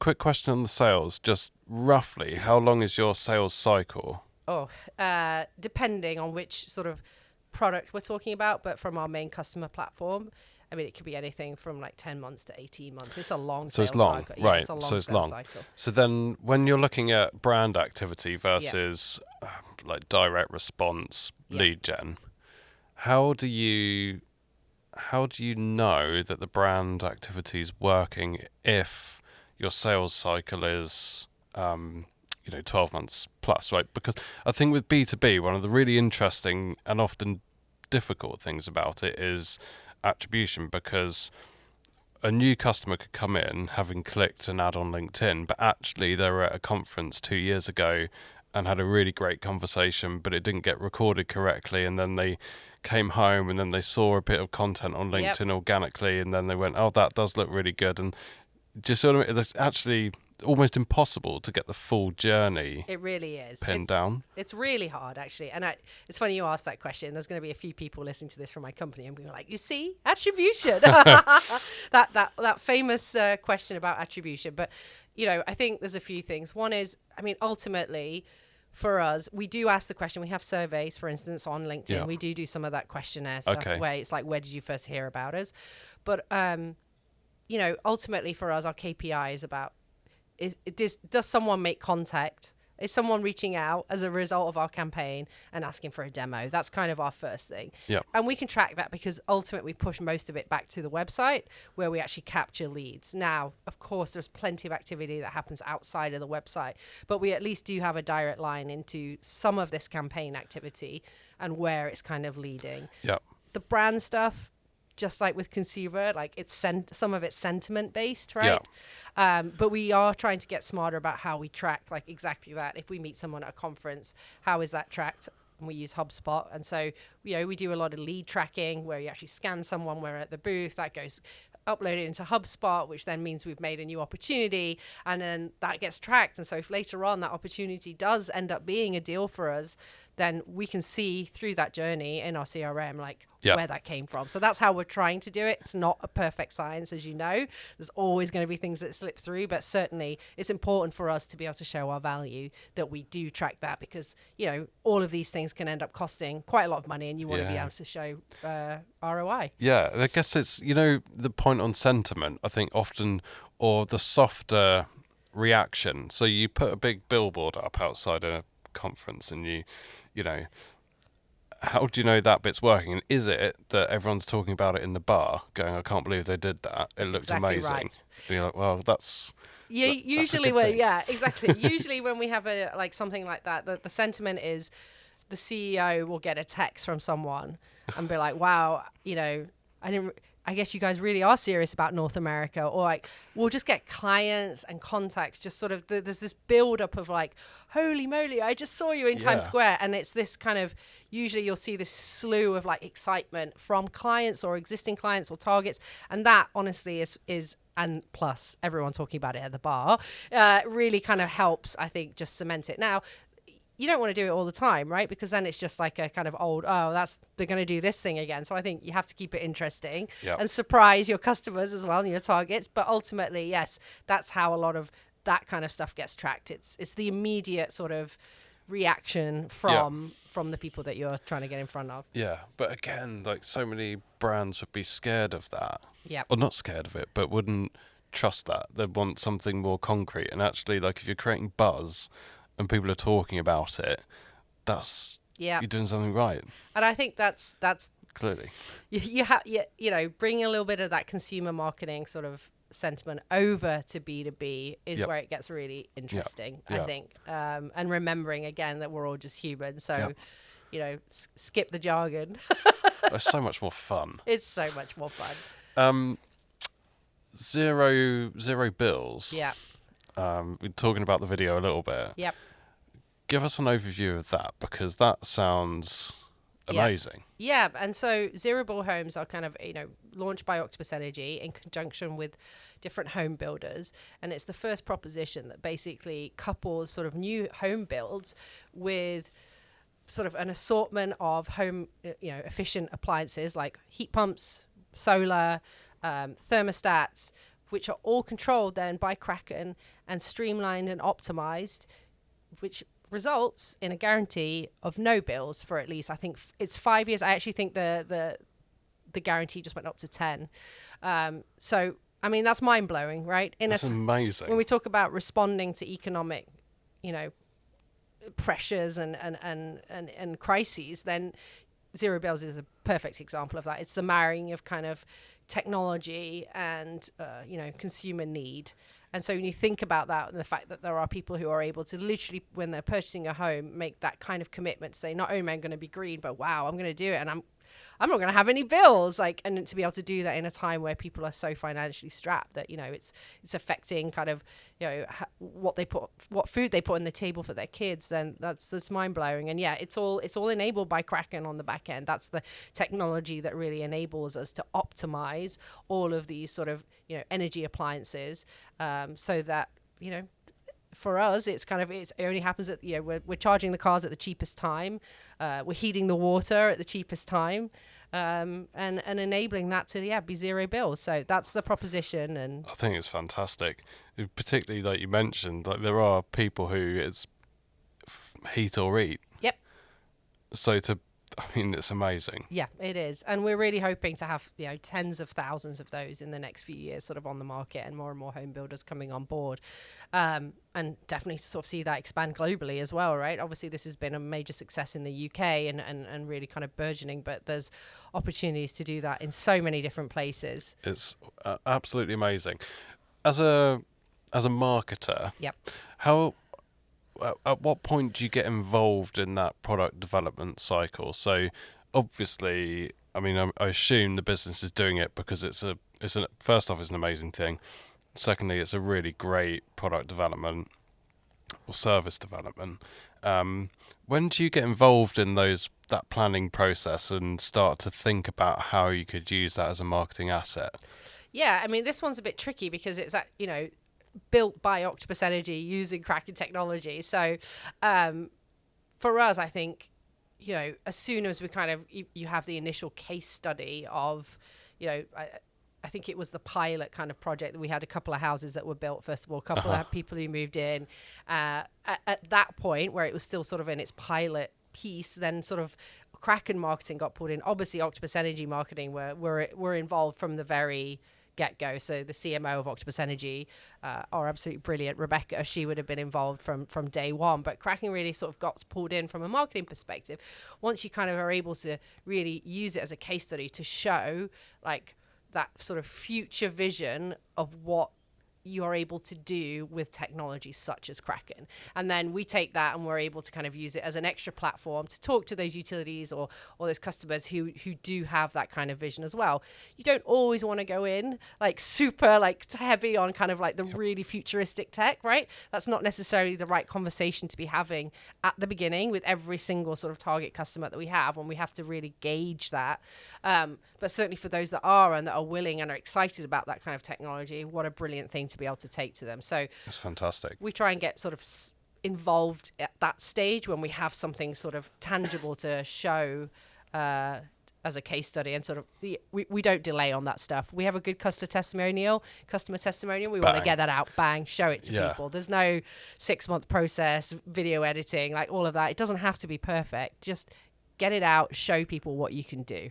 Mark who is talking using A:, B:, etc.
A: quick question on the sales. Just roughly, how long is your sales cycle?
B: Depending on which sort of product we're talking about, but from our main customer platform, I mean, it could be anything from like 10 months to 18 months. It's a long
A: So
B: sales
A: it's long,
B: cycle.
A: right?
B: Yeah, it's a long
A: So it's
B: sales
A: long.
B: cycle.
A: So then, when you're looking at brand activity versus like direct response
B: Yeah.
A: lead gen, how do you know that the brand activity is working if your sales cycle is 12 months plus, right? Because I think with B2B, one of the really interesting and often difficult things about it is attribution, because a new customer could come in having clicked an ad on LinkedIn, but actually they were at a conference 2 years ago and had a really great conversation, but it didn't get recorded correctly, and then they came home and then they saw a bit of content on LinkedIn organically, and then they went, oh, that does look really good. And just sort of, it's actually almost impossible to get the full journey
B: It really is
A: pinned down.
B: It's really hard, actually. And it's funny you asked that question. There's going to be a few people listening to this from my company. I'm going to be like, you see, attribution. that famous question about attribution. But, I think there's a few things. One is, I mean, ultimately, for us, we do ask the question. We have surveys, for instance, on LinkedIn.
A: Yeah.
B: We do some of that questionnaire stuff where it's like, where did you first hear about us? But, ultimately for us, our KPI is about, does someone make contact? Is someone reaching out as a result of our campaign and asking for a demo? That's kind of our first thing.
A: Yeah.
B: And we can track that because ultimately we push most of it back to the website where we actually capture leads. Now, of course, there's plenty of activity that happens outside of the website, but we at least do have a direct line into some of this campaign activity and where it's kind of leading.
A: Yeah.
B: The brand stuff, just like with consumer, like some of it's sentiment based, right?
A: Yeah.
B: But we are trying to get smarter about how we track like exactly that. If we meet someone at a conference, how is that tracked? And we use HubSpot. And so, we do a lot of lead tracking where you actually scan someone, we're at the booth, that goes uploaded into HubSpot, which then means we've made a new opportunity, and then that gets tracked. And so if later on that opportunity does end up being a deal for us, then we can see through that journey in our CRM, like where that came from. So that's how we're trying to do it. It's not a perfect science, as you know. There's always going to be things that slip through, but certainly it's important for us to be able to show our value that we do track that, because, all of these things can end up costing quite a lot of money, and you want to be able to show ROI.
A: Yeah, I guess it's, the point on sentiment, I think often, or the softer reaction. So you put a big billboard up outside a conference and you how do you know that bit's working? And is it that everyone's talking about it in the bar going, I can't believe they did that, it looked
B: exactly
A: amazing,
B: right.
A: And you're like, well, that's
B: usually exactly. Usually when we have something like that, the sentiment is the CEO will get a text from someone and be like, wow, I guess you guys really are serious about North America. Or like, we'll just get clients and contacts, just sort of, there's this build up of like, holy moly, I just saw you in Times Square. And it's this kind of, usually you'll see this slew of like excitement from clients or existing clients or targets. And that honestly is and plus everyone talking about it at the bar, really kind of helps, I think, just cement it. Now, you don't want to do it all the time, right? Because then it's just like a kind of old, they're going to do this thing again. So I think you have to keep it interesting and surprise your customers as well and your targets. But ultimately, yes, that's how a lot of that kind of stuff gets tracked. It's the immediate sort of reaction from the people that you're trying to get in front of.
A: Yeah, but again, like so many brands would be scared of that.
B: Yeah.
A: Or not scared of it, but wouldn't trust that. They'd want something more concrete. And actually, like if you're creating buzz and people are talking about it, that's you're doing something right.
B: And I think that's
A: clearly
B: you have bringing a little bit of that consumer marketing sort of sentiment over to B2B is where it gets really interesting, I think. And remembering again that we're all just human, so skip the jargon.
A: It's so much more fun.
B: It's so much more fun.
A: Zero bills.
B: Yeah.
A: We're talking about the video a little bit.
B: Yep.
A: Give us an overview of that, because that sounds amazing.
B: Yeah, and so Zero Bill homes are kind of, launched by Octopus Energy in conjunction with different home builders. And it's the first proposition that basically couples sort of new home builds with sort of an assortment of home, efficient appliances like heat pumps, solar, thermostats, which are all controlled then by Kraken and streamlined and optimized, which results in a guarantee of no bills for at least, I think it's 5 years. I actually think the guarantee just went up to 10. So, I mean, that's mind blowing, right?
A: That's amazing.
B: When we talk about responding to economic, pressures and crises, then zero bills is a perfect example of that. It's the marrying of kind of technology and consumer need. And so when you think about that and the fact that there are people who are able to literally, when they're purchasing a home, make that kind of commitment to say, not only am I going to be green, but wow, I'm going to do it, and I'm not going to have any bills, and to be able to do that in a time where people are so financially strapped that it's affecting kind of what food they put on the table for their kids. Then that's mind blowing. And yeah, it's all enabled by Kraken on the back end. That's the technology that really enables us to optimize all of these sort of energy appliances, so that for us, it only happens at we're charging the cars at the cheapest time, we're heating the water at the cheapest time, and enabling that to be zero bills. So that's the proposition, and
A: I think it's fantastic. Particularly, like you mentioned, like there are people who it's heat or eat.
B: Yep.
A: So it's amazing.
B: Yeah, it is. And we're really hoping to have, tens of thousands of those in the next few years sort of on the market, and more home builders coming on board. And definitely to sort of see that expand globally as well, right? Obviously, this has been a major success in the UK and really kind of burgeoning, but there's opportunities to do that in so many different places.
A: It's absolutely amazing. As a marketer,
B: yep.
A: At what point do you get involved in that product development cycle? So obviously, I mean, I assume the business is doing it because first off, it's an amazing thing. Secondly, it's a really great product development or service development. When do you get involved in that planning process and start to think about how you could use that as a marketing asset?
B: Yeah, I mean, this one's a bit tricky because it's built by Octopus Energy using Kraken technology. So for us, I think, as soon as we kind of, you have the initial case study of, I think it was the pilot kind of project that we had a couple of houses that were built, first of all, a couple of people who moved in. At that point where it was still sort of in its pilot piece, then sort of Kraken marketing got pulled in. Obviously, Octopus Energy marketing were involved from the very get-go. So the CMO of Octopus Energy, our absolutely brilliant Rebecca, she would have been involved from day one. But Kraken really sort of got pulled in from a marketing perspective. Once you kind of are able to really use it as a case study to show like that sort of future vision of what you are able to do with technology such as Kraken. And then we take that and we're able to kind of use it as an extra platform to talk to those utilities or those customers who do have that kind of vision as well. You don't always want to go in like super like heavy on kind of like the really futuristic tech, right? That's not necessarily the right conversation to be having at the beginning with every single sort of target customer that we have, when we have to really gauge that. But certainly for those that are and that are willing and are excited about that kind of technology, what a brilliant thing to be able to take to them. So
A: it's fantastic. We
B: try and get sort of involved at that stage when we have something sort of tangible to show as a case study, and sort of we don't delay on that stuff. We have a good customer testimonial. We want to get that out, bang, show it to people. There's no 6-month process, video editing, like all of that. It doesn't have to be perfect. Just get it out, show people what you can do.